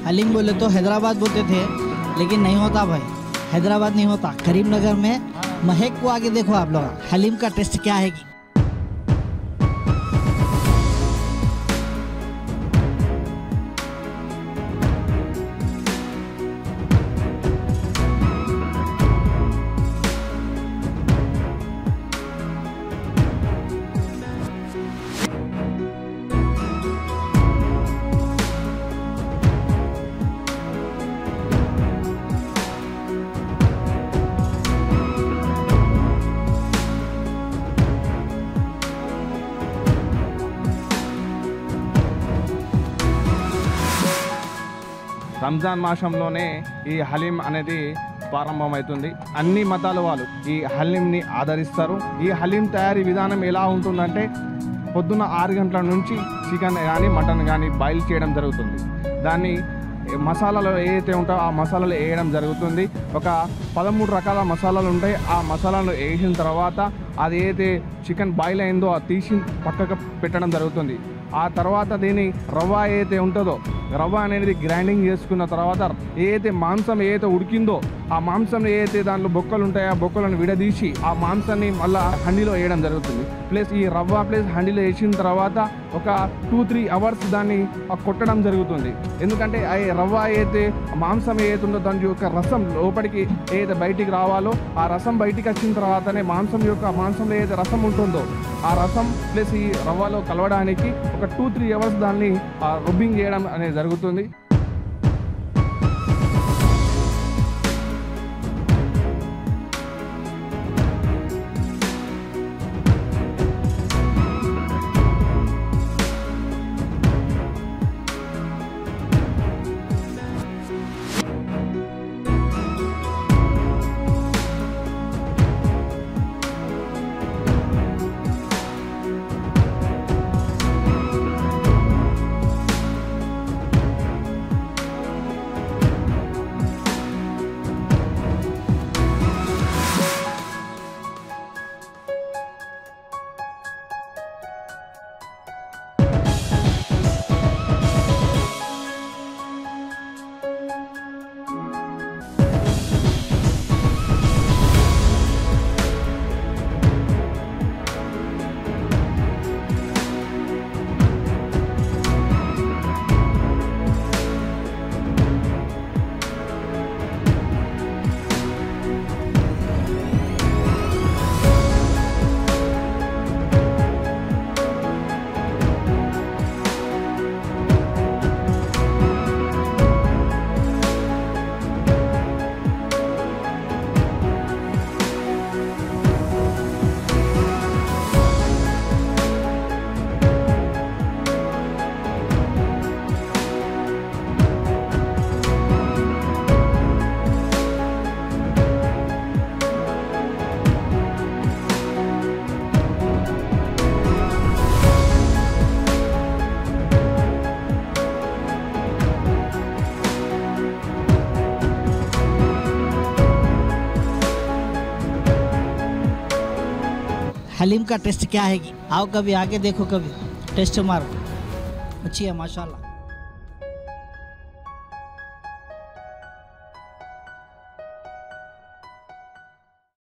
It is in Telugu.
हलीम बोले तो हैदराबाद बोलते थे, लेकिन नहीं होता भाई, हैदराबाद नहीं होता। करीमनगर में महक को आगे देखो आप लोग, हलीम का टेस्ट क्या है। రంజాన్ మాసంలోనే ఈ హలీం అనేది ప్రారంభమవుతుంది. అన్ని మతాల వాళ్ళు ఈ హలీంని ఆదరిస్తారు. ఈ హలీం తయారీ విధానం ఎలా ఉంటుందంటే పొద్దున్న 6 గంటల నుంచి చికెన్ కానీ మటన్ కానీ బాయిల్ చేయడం జరుగుతుంది. దాన్ని మసాలాలు ఏదైతే ఉంటాయో ఆ మసాలాలు వేయడం జరుగుతుంది. ఒక 13 రకాల మసాలాలు ఉంటాయి. ఆ మసాలాలు వేసిన తర్వాత అది ఏదైతే చికెన్ బాయిల్ అయిందో అది తీసి పక్కకు పెట్టడం జరుగుతుంది. ఆ తర్వాత దీని రవ్వ ఏదైతే ఉంటుందో రవ్వ అనేది గ్రైండింగ్ చేసుకున్న తర్వాత ఏదైతే మాంసం ఏదైతే ఉడికిందో ఆ మాంసం ఏదైతే దాంట్లో బొక్కలు ఉంటాయో ఆ బొక్కలను విడదీసి ఆ మాంసాన్ని మళ్ళీ హండీలో వేయడం జరుగుతుంది. ప్లస్ ఈ రవ్వ ప్లస్ హండీలో వేసిన తర్వాత ఒక 2-3 అవర్స్ దాన్ని కొట్టడం జరుగుతుంది. ఎందుకంటే ఆ రవ్వ ఏదైతే మాంసం ఏదైతే ఉందో దాని యొక్క రసం లోపలికి ఏదైతే బయటికి రావాలో ఆ రసం బయటికి వచ్చిన తర్వాతనే మాంసంలో ఏదైతే రసం ఉంటుందో ఆ రసం ప్లస్ ఈ రవ్వలో కలవడానికి ఒక 2-3 అవర్స్ దాన్ని రుబ్బింగ్ చేయడం అనేది జరుగుతుంది. हलीम का टेस्ट क्या है। आओ कभी आके देखो, कभी टेस्ट मारो, अच्छी है माशाल्लाह।